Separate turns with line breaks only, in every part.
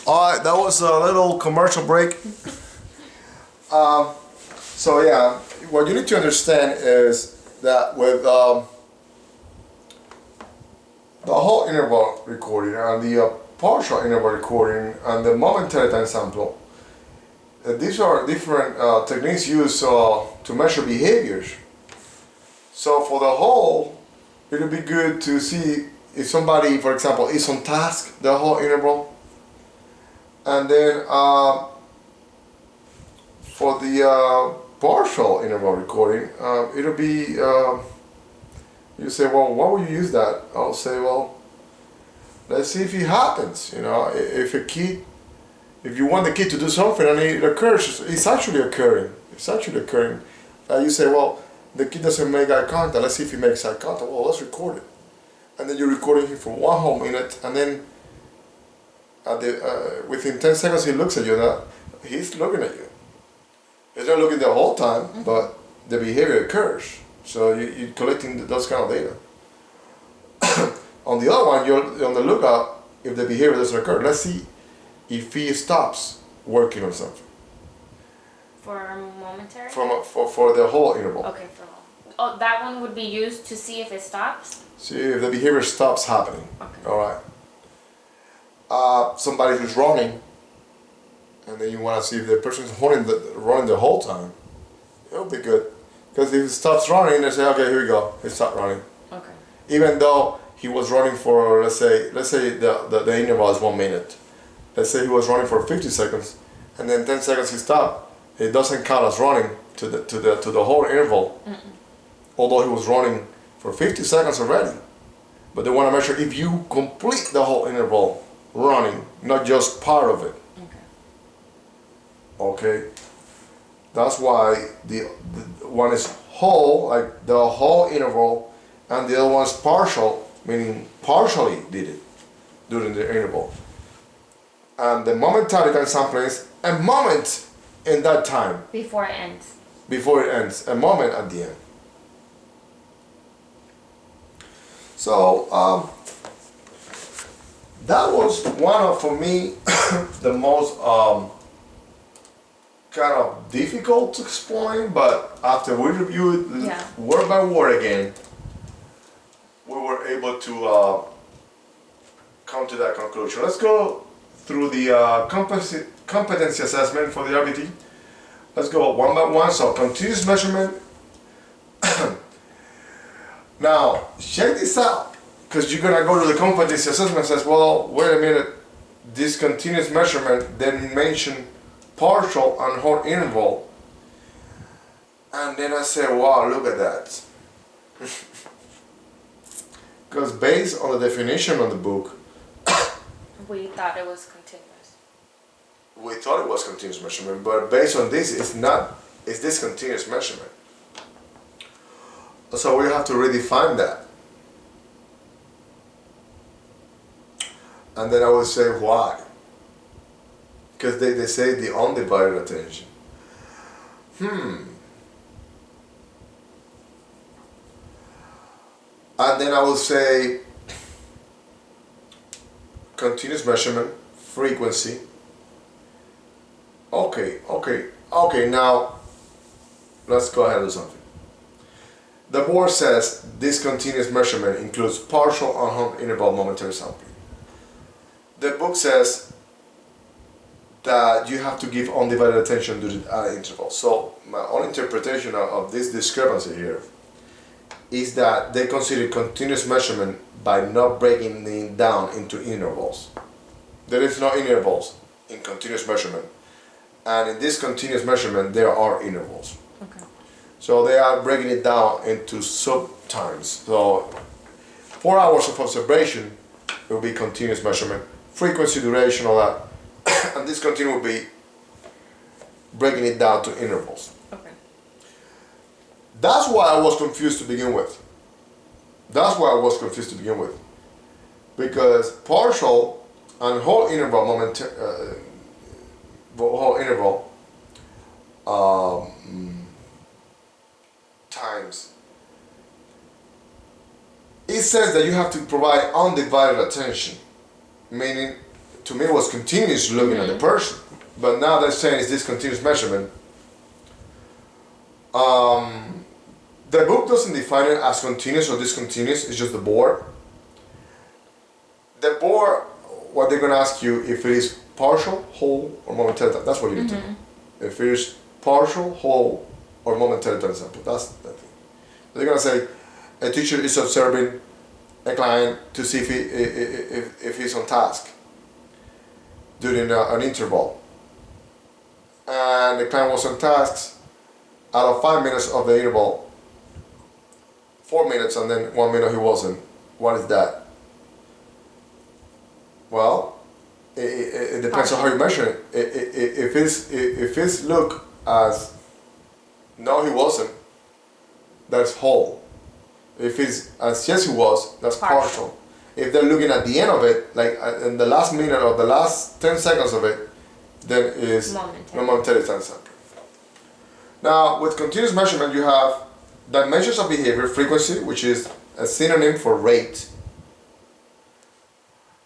All right, that was a little commercial break. So yeah, what you need to understand is that with the whole interval recording and the partial interval recording and the momentary time sample, these are different techniques used to measure behaviors. So for the whole, it would be good to see if somebody, for example, is on task the whole interval, and then for the partial interval recording, it'll be, you say, well, why would you use that? I'll say, well, let's see if it happens. You know, if a kid, if you want the kid to do something and it occurs, it's actually occurring. It's actually occurring. You say, well, the kid doesn't make eye contact. Let's see if he makes eye contact. Well, let's record it. And then you're recording him for 1 whole minute, and then within 10 seconds he looks at you. Now he's looking at you. He's not looking the whole time, but the behavior occurs. So you're collecting those kind of data. On the other one, you're on the lookout if the behavior doesn't occur. Let's see if he stops working on something.
For momentary?
For the whole interval.
Okay, for all. Oh, that one would be used to see if it stops?
See if the behavior stops happening.
Okay.
All right. Somebody who's running, and then you want to see if the person's running the whole time. It'll be good. Because if it stops running, they say, okay, here we go. He stopped running.
Okay.
Even though he was running for, let's say the interval is 1 minute. Let's say he was running for 50 seconds, and then 10 seconds he stopped. It doesn't count as running to the whole interval. Although he was running for 50 seconds already. But they want to measure if you complete the whole interval running, not just part of it. Okay. That's why the one is whole, like the whole interval, and the other one is partial, meaning partially did it during the interval. And the momentary time sampling is a moment in that time.
Before it ends.
Before it ends, a moment at the end. So that was one of, for me, the most kind of difficult to explain, but after we reviewed it word by word again, we were able to come to that conclusion. Let's go through the competency assessment for the RBT. Let's go one by one. So continuous measurement. Now, check this out, because you're gonna go to the competency assessment and says, well, wait a minute, this continuous measurement then mention partial and whole interval. And then I say, wow, look at that. Because based on the definition of the book,
we thought it was continuous.
We thought it was continuous measurement, but based on this, it's not. It's discontinuous measurement. So we have to redefine that. And then I will say why. Because they say the undivided attention. And then I will say continuous measurement, frequency. Okay, now let's go ahead and do something. The board says this continuous measurement includes partial and whole interval momentary sampling. The book says that you have to give undivided attention during the interval. So my own interpretation of this discrepancy here is that they consider continuous measurement by not breaking it down into intervals. There is no intervals in continuous measurement. And in this continuous measurement, there are intervals.
Okay.
So they are breaking it down into sub-times. So 4 hours of observation will be continuous measurement, frequency, duration, all that. And this continuum will be breaking it down to intervals.
Okay.
That's why I was confused to begin with. Because partial and whole interval times, it says that you have to provide undivided attention, meaning to me, was continuous looking at the person. But now they're saying it's this continuous measurement. The book doesn't define it as continuous or discontinuous, it's just the board. The board, what they're going to ask you if it is partial, whole, or momentary time. That's what you need to know. If it is partial, whole, or momentary time sample. That's the thing. They're going to say a teacher is observing a client to see if he's on task during an interval. And the client was on task out of 5 minutes of the interval. 4 minutes and then 1 minute he wasn't. What is that? Well, it depends on how you measure it. If it's look as no he wasn't, that's whole. If it's as yes he was, that's partial. If they're looking at the end of it, like in the last minute or the last 10 seconds of it, then is momentary time sample. Now with continuous measurement you have dimensions of behavior, frequency, which is a synonym for rate,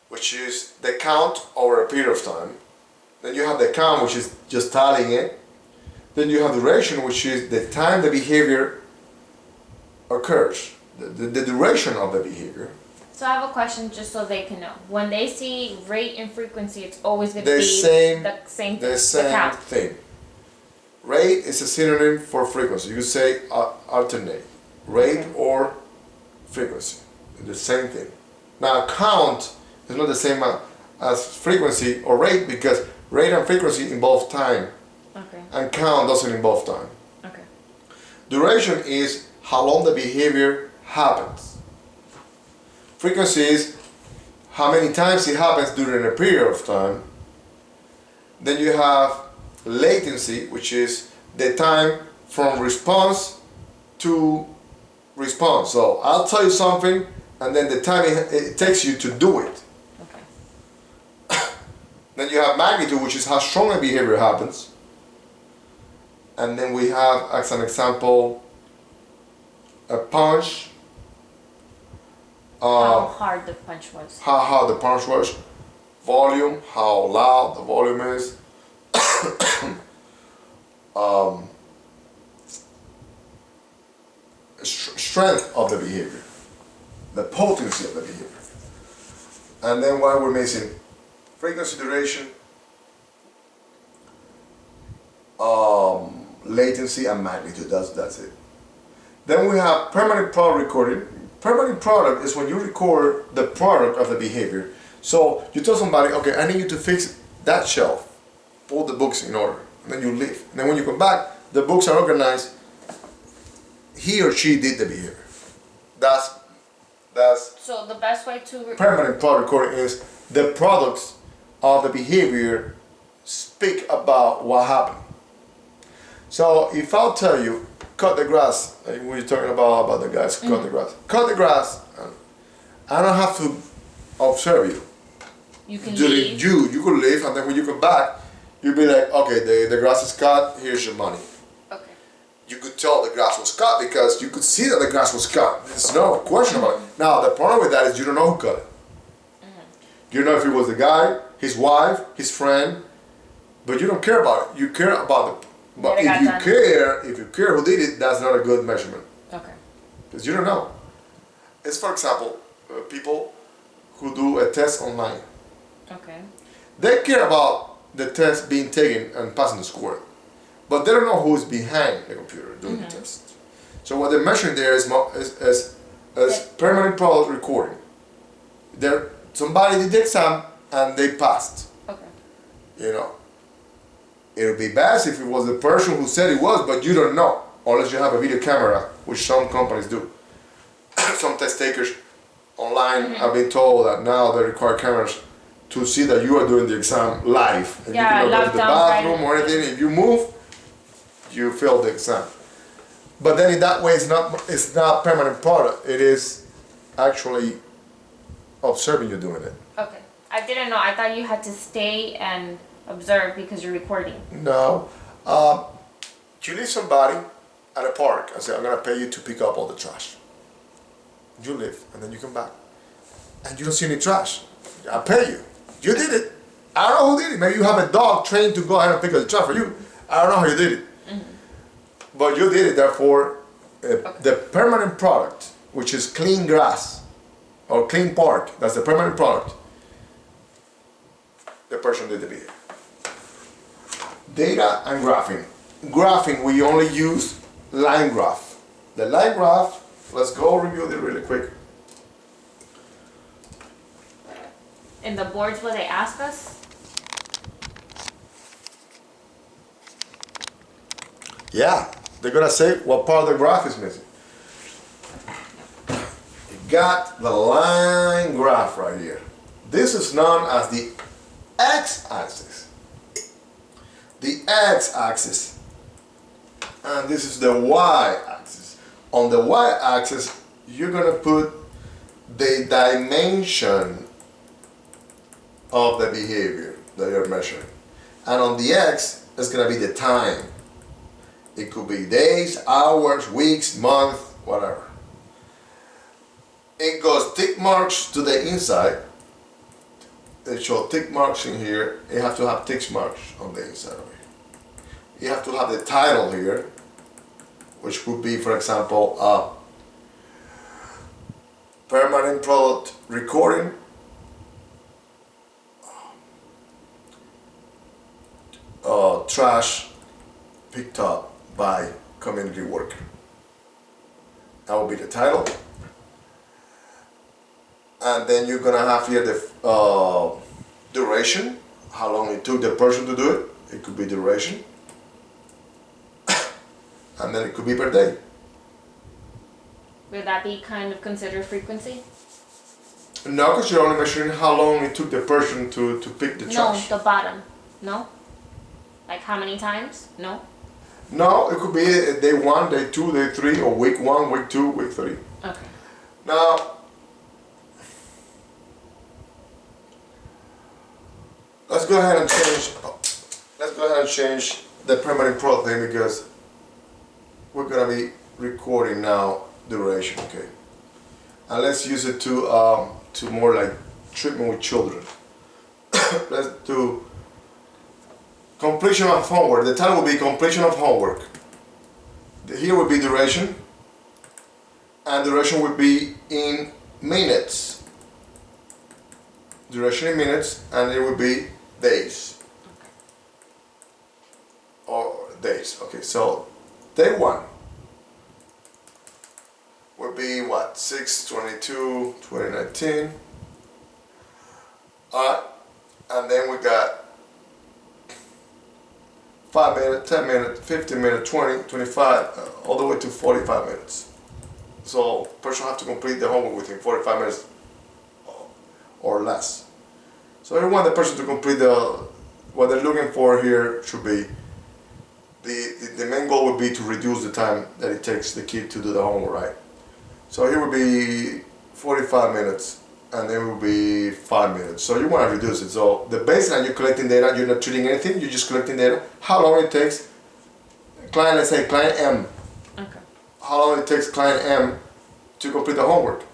which is the count over a period of time. Then you have the count, which is just tallying it. Then you have duration, which is the time the behavior occurs, the duration of the behavior.
So I have a question just so they can know. When they see rate and frequency, it's always going to
The
be
same
thing,
the count thing. Rate is a synonym for frequency. You could say alternate, rate or frequency. The same thing. Now count is not the same as frequency or rate because rate and frequency involve time.
Okay.
And count doesn't involve time.
Okay.
Duration is how long the behavior happens. Frequency is how many times it happens during a period of time. Then you have latency, which is the time from response to response. So I'll tell you something and then the time it takes you to do it.
Okay.
Then you have magnitude, which is how strong a behavior happens. And then we have, as an example, a punch.
How hard the punch was.
How hard the punch was. Volume, how loud the volume is. Strength of the behavior, the potency of the behavior. And then what we're missing, frequency, duration, latency, and magnitude. That's it. Then we have permanent product recording. Permanent product is when you record the product of the behavior. So you tell somebody, okay, I need you to fix that shelf, pull the books in order, and then you leave. And then when you come back, the books are organized. He or she did the behavior. That's
so the best way to
permanent product recording is the products of the behavior speak about what happened. So if I'll tell you, cut the grass, like we were talking about the guys who cut the grass. Cut the grass, I don't have to observe you.
You can leave.
You could leave, and then when you come back, you'll be like, okay, the grass is cut, here's your money.
Okay.
You could tell the grass was cut because you could see that the grass was cut. There's no question about it. Now, the problem with that is you don't know who cut it. You don't know if it was the guy, his wife, his friend, but you don't care about it. You care about the... But if you care who did it, that's not a good measurement.
Okay.
Because you don't know. It's, for example, people who do a test online.
Okay.
They care about the test being taken and passing the score. But they don't know who is behind the computer doing the test. So what they're measuring there is permanent product recording. Somebody did the exam and they passed.
Okay.
You know. It would be best if it was the person who said it was, but you don't know. Unless you have a video camera, which some companies do. Some test takers online have been told that now they require cameras to see that you are doing the exam live. And you can go to the bathroom or anything. If you move, you fail the exam. But then in that way, it's not permanent product. It is actually observing you doing it.
Okay. I didn't know. I thought you had to stay and observe because you're recording.
No. You leave somebody at a park and say, I'm going to pay you to pick up all the trash. You leave and then you come back. And you don't see any trash. I pay you. You did it. I don't know who did it. Maybe you have a dog trained to go ahead and pick up the trash for you. I don't know how you did it. But you did it, therefore, the permanent product, which is clean grass or clean park, that's the permanent product, the person did the behavior. Data and graphing. Graphing, we only use line graph. The line graph, let's go review it really quick.
In the boards where they ask us,
Yeah, they're gonna say what part of the graph is missing. You got the line graph right here. This is known as the x-axis. The x-axis. And this is the y-axis. On the y-axis, you're gonna put the dimension of the behavior that you're measuring. And on the x, it's gonna be the time. It could be days, hours, weeks, month, whatever. It goes tick marks to the inside. They show tick marks in here. You have to have tick marks on the inside of it. You have to have the title here, which would be, for example, permanent product recording, trash picked up by community worker. That will be the title. And then you're gonna have here the duration, how long it took the person to do it. It could be duration. And then it could be per day.
would that be kind of considered frequency?
No, because you're only measuring how long it took the person to pick the trash.
No, the bottom. No? Like how many times? No?
No, it could be day 1, day 2, day 3, or week 1, week 2, week 3.
Okay.
Now, let's go ahead and change the permanent product name, because we're gonna be recording now duration, okay? And let's use it to more like treatment with children. Let's do completion of homework. The title will be completion of homework. Here would be duration, and duration would be in minutes. Duration in minutes, and it would be days. Or days. Okay, so day 1 would be what? 6/22/2019. Alright, and then we got 5 minutes, 10 minutes, 15 minutes, 20, 25, all the way to 45 minutes. So person have to complete the homework within 45 minutes or less. So you want the person to complete what they're looking for here should be, the main goal would be to reduce the time that it takes the kid to do the homework, right? So here would be 45 minutes, and then will be 5 minutes. So you want to reduce it. So the baseline, you're collecting data, you're not treating anything, you're just collecting data. How long it takes, client, let's say client M.
Okay.
How long it takes client M to complete the homework.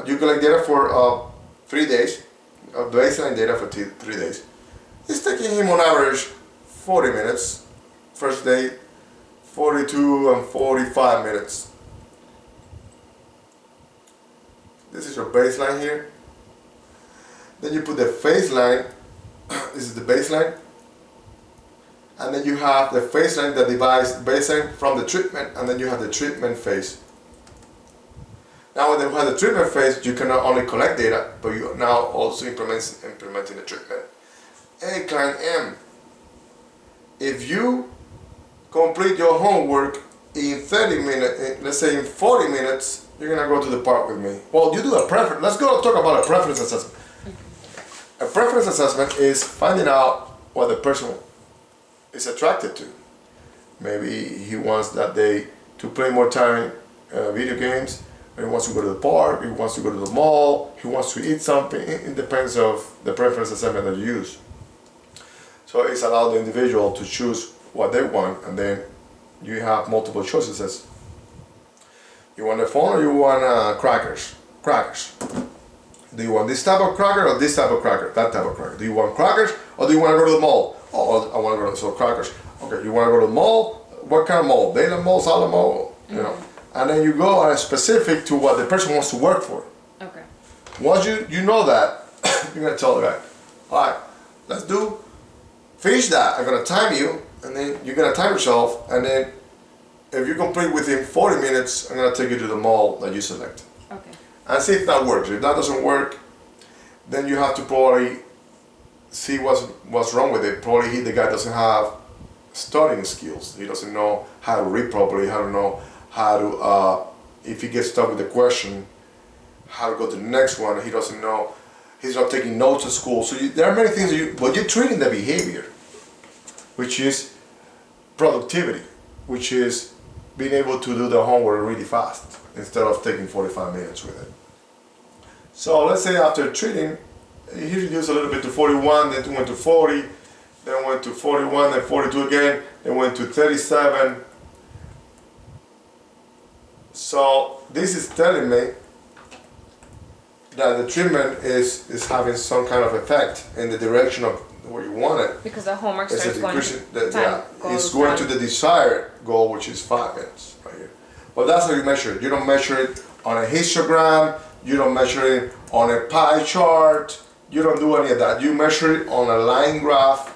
You collect data for 3 days, baseline data for 3 days. It's taking him on average 40 minutes. First day, 42 and 45 minutes. This is your baseline here. Then you put the phase line. This is the baseline. And then you have the phase line that divides the baseline from the treatment, and then you have the treatment phase. Now when you have the treatment phase, you can not only collect data, but you are now also implementing the treatment. Hey, client M, if you complete your homework in 30 minutes, let's say in 40 minutes, you're gonna go to the park with me. Well, you do a preference. Let's go talk about a preference assessment. A preference assessment is finding out what the person is attracted to. Maybe he wants that day to play more time video games, or he wants to go to the park, he wants to go to the mall, he wants to eat something. It depends of the preference assessment that you use. So it's allowed the individual to choose what they want, and then you have multiple choices. As you want a phone or you want crackers? Crackers. Do you want this type of cracker or this type of cracker? That type of cracker. Do you want crackers or do you want to go to the mall? Oh, I want to go to crackers. Okay, you want to go to the mall? What kind of mall? Dayland mall, solid mall, you know. And then you go and it's specific to what the person wants to work for.
Okay.
Once you know that, you're gonna tell the guy, all right, let's finish that. I'm gonna time you, and then you're gonna time yourself, and then if you complete within 40 minutes, I'm gonna take you to the mall that you select.
Okay.
And see if that works. If that doesn't work, then you have to probably see what's wrong with it. Probably the guy doesn't have studying skills. He doesn't know how to read properly, how to know how to, if he gets stuck with the question, how to go to the next one. He doesn't know, he's not taking notes at school. So there are many things but you're treating the behavior, which is productivity, which is being able to do the homework really fast instead of taking 45 minutes with it. So let's say after treating, he reduced a little bit to 41, then went to 40, then went to 41, then 42 again, then went to 37. So this is telling me that the treatment is having some kind of effect in the direction of where you want it.
Because the homework
It's
starts going
it's going to the desired goal, which is 5 minutes right here. But that's how you measure it. You don't measure it on a histogram. You don't measure it on a pie chart. You don't do any of that. You measure it on a line graph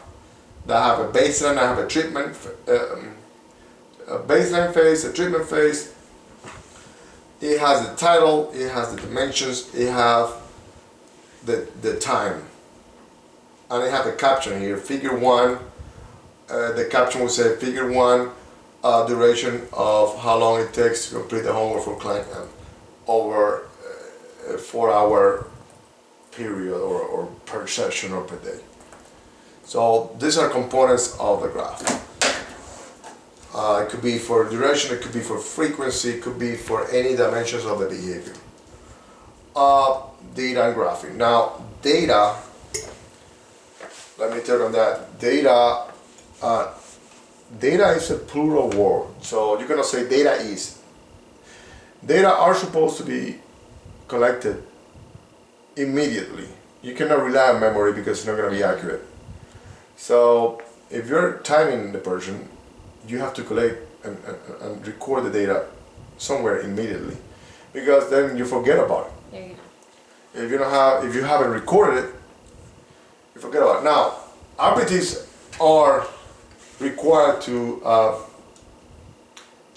that have a baseline, that have a treatment, a baseline phase, a treatment phase. It has the title, it has the dimensions, it has the time. And it has a caption here, figure 1. The caption will say figure 1, duration of how long it takes to complete the homework for client over a 4-hour period or per session or per day. So these are components of the graph. It could be for duration, it could be for frequency, it could be for any dimensions of the behavior. Data and graphing. Now, data, let me tell you on that. Data is a plural word. So you're going to say data is. Data are supposed to be collected immediately. You cannot rely on memory because it's not going to be accurate. So if you're timing the person, you have to collect and record the data somewhere immediately, because then you forget about it.
There you
If you haven't recorded it, you forget about it. Now, RBTs are required to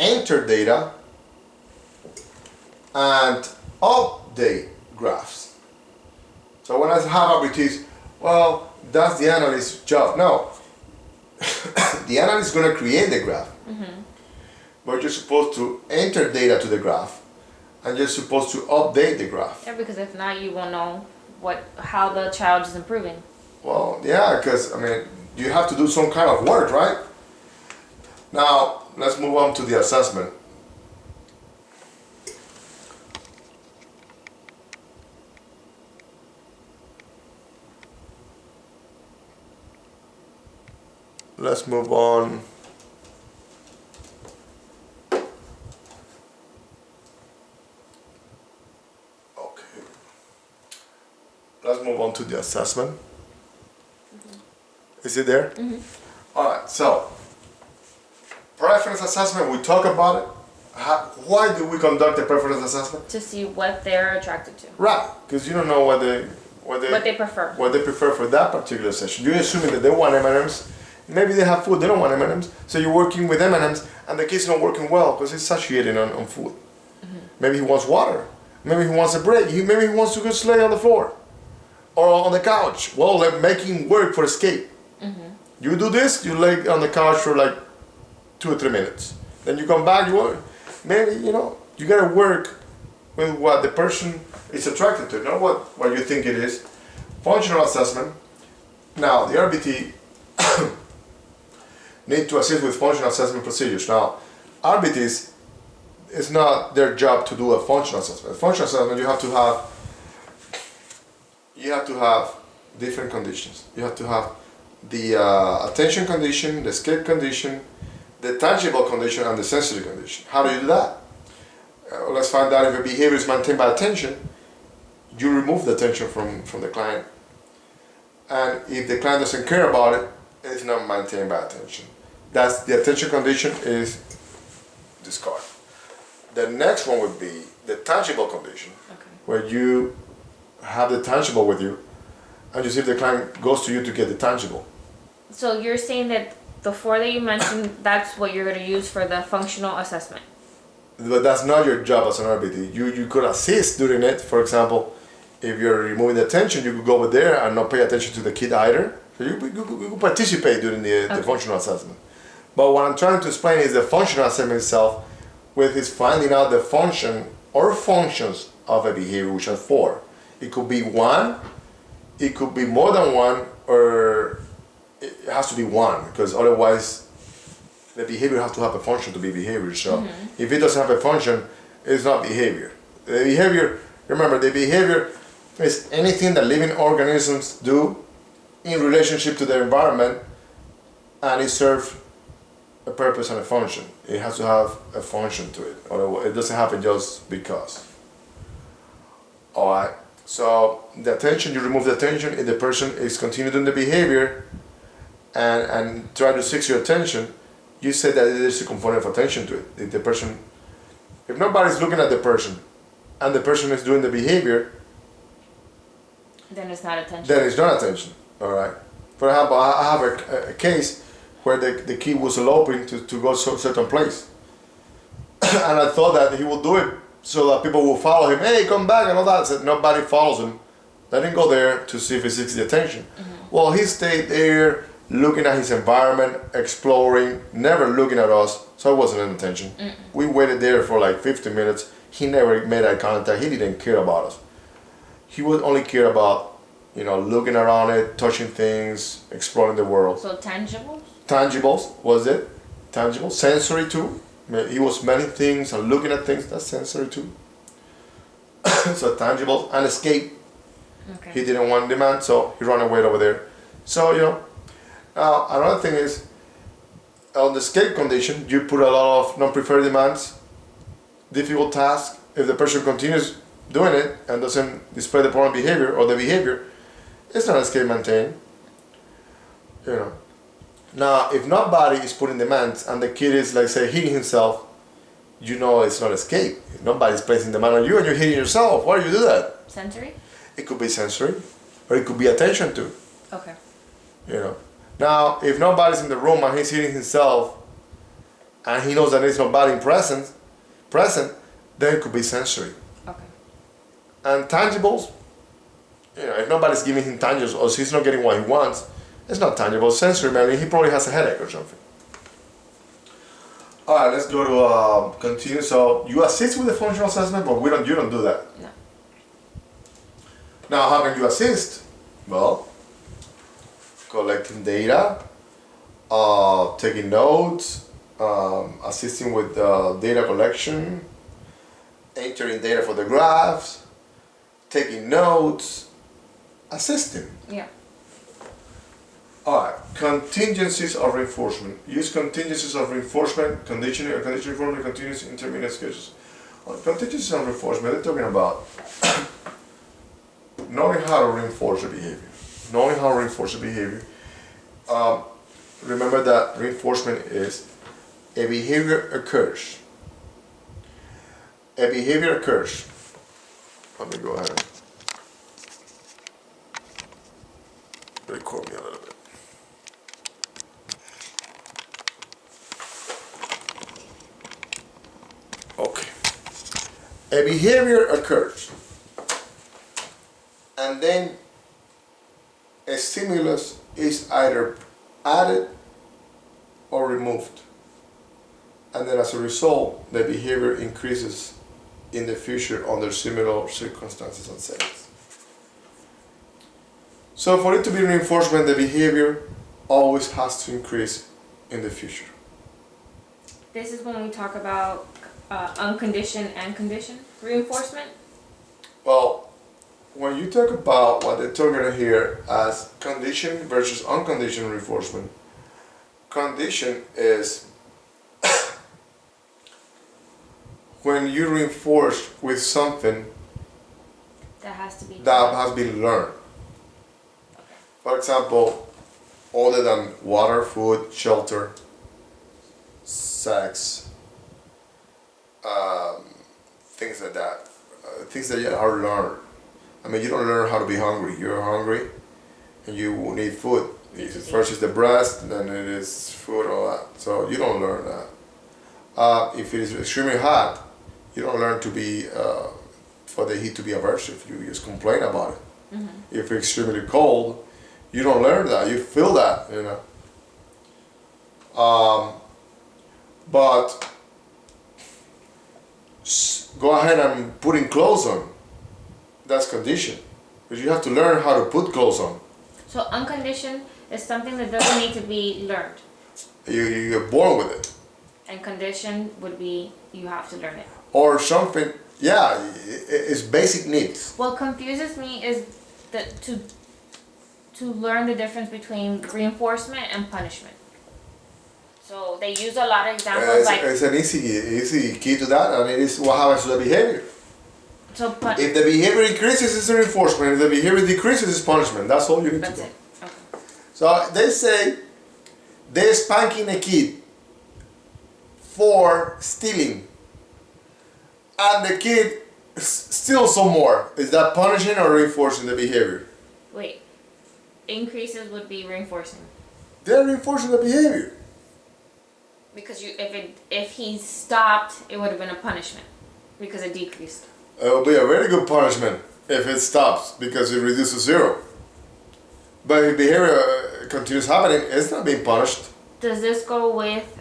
enter data and update graphs. So when I have RBTs, well, that's the analyst's job. No. The analyst is going to create the graph, but you're supposed to enter data to the graph, and you're supposed to update the graph.
Yeah, because if not, you won't know how the child is improving.
Well, yeah, because I mean, you have to do some kind of work, right? Now, let's move on to the assessment. Let's move on. Okay. Let's move on to the assessment. Is it there? All right, so preference assessment, we talk about it. Why do we conduct a preference assessment?
To see what they're attracted to.
Right, because you don't know what they
prefer.
What they prefer for that particular session. You're assuming that they want M&Ms. Maybe they have food, they don't want M&Ms. So you're working with M&Ms and the kid's not working well because he's satiated on food. Maybe he wants water. Maybe he wants a break. Maybe he wants to go lay on the floor or on the couch. Well, like making work for escape. You do this, you lay on the couch for like 2 or 3 minutes. Then you come back, you work. Maybe, you gotta work with what the person is attracted to, not what you think it is. Functional assessment. Now, the RBT need to assist with functional assessment procedures. Now, RBTs, it's not their job to do a functional assessment. Functional assessment, you have to have different conditions. You have to have the attention condition, the escape condition, the tangible condition, and the sensory condition. How do you do that? Let's find out if a behavior is maintained by attention. you remove the attention from the client. And if the client doesn't care about it, it's not maintained by attention. That's the attention condition is discard. The next one would be the tangible condition, where you have the tangible with you, and you see if the client goes to you to get the tangible.
So you're saying that the four that you mentioned, that's what you're going to use for the functional assessment.
But that's not your job as an RBT. You could assist during it. For example, if you're removing the attention, you could go over there and not pay attention to the kid either. So you could participate during the functional assessment. But what I'm trying to explain is the functional assessment itself, with is finding out the function or functions of a behavior, which are four. It could be one, it could be more than one, or it has to be one, because otherwise the behavior has to have a function to be behavior. So if it doesn't have a function, it's not behavior. The behavior, remember, the behavior is anything that living organisms do in relationship to their environment, and it serves a purpose and a function. It has to have a function to it, or it doesn't happen just because. Alright, so the attention, you remove the attention if the person is continuing the behavior and try to seek your attention. You said that there's a component of attention to it. If the person, if nobody's looking at the person and the person is doing the behavior,
then it's not attention.
then it's not attention. Alright. For example, I have a case where the kid was eloping to go to a certain place. And I thought that he would do it so that people will follow him. Hey, come back and all that. I said, nobody follows him. They didn't go there to see if he seeks the attention. Well, he stayed there looking at his environment, exploring, never looking at us. So it wasn't an attention. We waited there for like 15 minutes. He never made eye contact. He didn't care about us. He would only care about, looking around it, touching things, exploring the world.
So tangibles?
Tangibles, was it? Tangible. Sensory too. He was smelling things and looking at things. That's sensory too. So tangible and escape.
Okay.
He didn't want demand, so he ran away over there. So, now another thing is, on the escape condition, you put a lot of non-preferred demands, difficult tasks. If the person continues doing it and doesn't display the problem behavior or the behavior, it's not escape maintained. Now, if nobody is putting demands and the kid is, like, say, hitting himself, it's not escape. If nobody's placing demand on you and you're hitting yourself, why do you do that?
Sensory?
It could be sensory, or it could be attention to.
Okay.
Now, if nobody's in the room and he's hitting himself, and he knows that there's nobody present, then it could be sensory.
Okay.
And tangibles, if nobody's giving him tangibles, or he's not getting what he wants, it's not tangible. Sensory, maybe he probably has a headache or something. All right, let's go to continue. So you assist with the functional assessment, but you don't do that.
No.
Now, how can you assist? Well, collecting data, taking notes, assisting with data collection, entering data for the graphs, taking notes, assisting.
Yeah.
Alright, contingencies of reinforcement. Use contingencies of reinforcement, conditioning reinforcement, continuous intermediate schedules. On contingencies of reinforcement, they're talking about knowing how to reinforce the behavior. Remember that reinforcement is a behavior occurs. Let me go ahead and record me a little bit. Okay. A behavior occurs, and then a stimulus is either added or removed, and then as a result the behavior increases in the future under similar circumstances and settings. So for it to be reinforcement, the behavior always has to increase in the future.
This is when we talk about unconditioned and conditioned reinforcement.
Well, when you talk about what they're talking here as conditioned versus unconditioned reinforcement, condition is when you reinforce with something
That has to be.
that has been learned. For example, other than water, food, shelter, sex, things like that, things that you are learned. I mean, you don't learn how to be hungry. You're hungry, and you need food. First is the breast, then it is food, all that. So you don't learn that. If it is extremely hot, you don't learn to be for the heat to be aversive. You just complain about it.
Mm-hmm.
If it's extremely cold, you don't learn that. You feel that, you know. But go ahead and putting clothes on. That's condition, because you have to learn how to put clothes on.
So unconditioned is something that doesn't need to be learned.
You're born with it.
And conditioned would be you have to learn it.
Or something, yeah, it's basic needs.
What confuses me is that to learn the difference between reinforcement and punishment. So they use a lot of examples
It's an easy key to that, and it is what happens to the behavior.
So
if the behavior increases, it's reinforcement. If the behavior decreases, it's punishment. That's all you need to do.
it. Okay.
So they say they're spanking a kid for stealing, and the kid steals some more. Is that punishing or reinforcing the behavior?
Wait. Increases would be reinforcing.
They're reinforcing the behavior.
Because if he stopped, it would have been a punishment because it decreased.
It will be a very good punishment if it stops because it reduces zero. But if behavior continues happening, it's not being punished.
Does this go with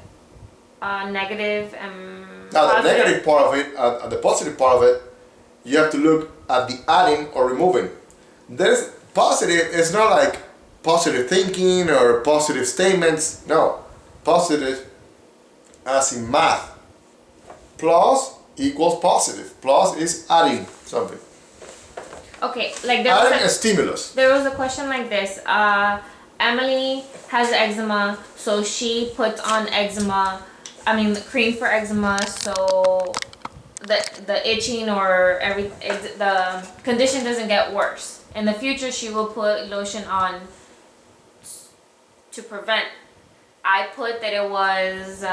negative and
Now
positive?
the negative part of it, the positive part of it, you have to look at the adding or removing. There's positive, it's not like positive thinking or positive statements. No, positive as in math. Plus equals positive. Plus is adding something.
Okay, like
Adding a stimulus.
there was a question like this. Emily has eczema, so she puts on cream for eczema, so the itching or the condition doesn't get worse. In the future, she will put lotion on to prevent. I put that it was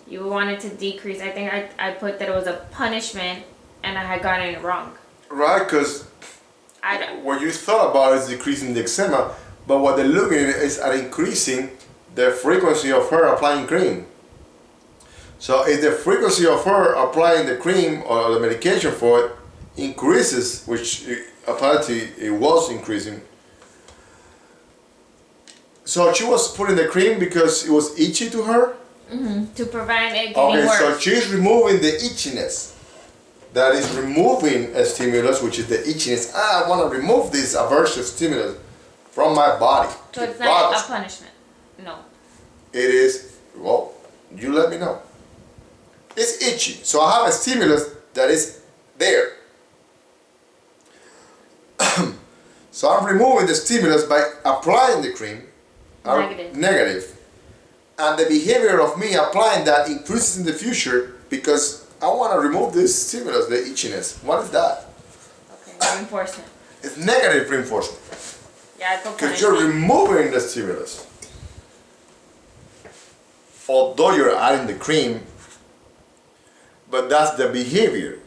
you wanted to decrease. I think I put that it was a punishment, and I had gotten it wrong.
Right, because what you thought about is decreasing the eczema, but what they're looking at is at increasing the frequency of her applying cream. So if the frequency of her applying the cream or the medication for it increases, which apparently it was increasing. So she was putting the cream because it was itchy to her?
Mm-hmm. To prevent it getting worse.
So she's removing the itchiness. That is removing a stimulus, which is the itchiness. I want to remove this aversive stimulus from my body.
So it's not a punishment? No.
It is, well, you let me know. It's itchy. So I have a stimulus that is there. So I'm removing the stimulus by applying the cream. Negative. And the behavior of me applying that increases in the future because I want to remove this stimulus, the itchiness. What is that?
Okay, reinforcement.
It's negative reinforcement.
Yeah, it's
because you're removing the stimulus. Although you're adding the cream, but that's the behavior.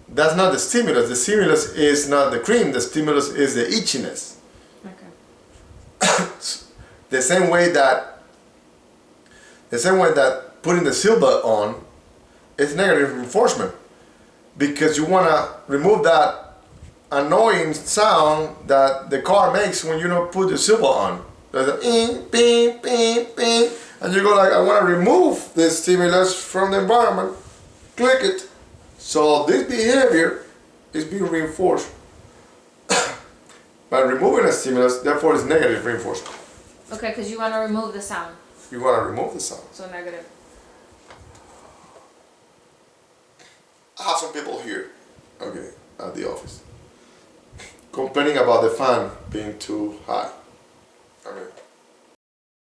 That's not the stimulus. The stimulus is not the cream. The stimulus is the itchiness.
Okay.
The same way that putting the seatbelt on is negative reinforcement because you want to remove that annoying sound that the car makes when you don't put the seatbelt on. There's a bing, bing, bing, and you go like, I want to remove this stimulus from the environment. Click it. So this behavior is being reinforced by removing a stimulus. Therefore, it's negative reinforcement.
Okay, because you want to remove the sound.
You want to remove the sound.
So negative.
I have some people here, okay, at the office, complaining about the fan being too high. Okay.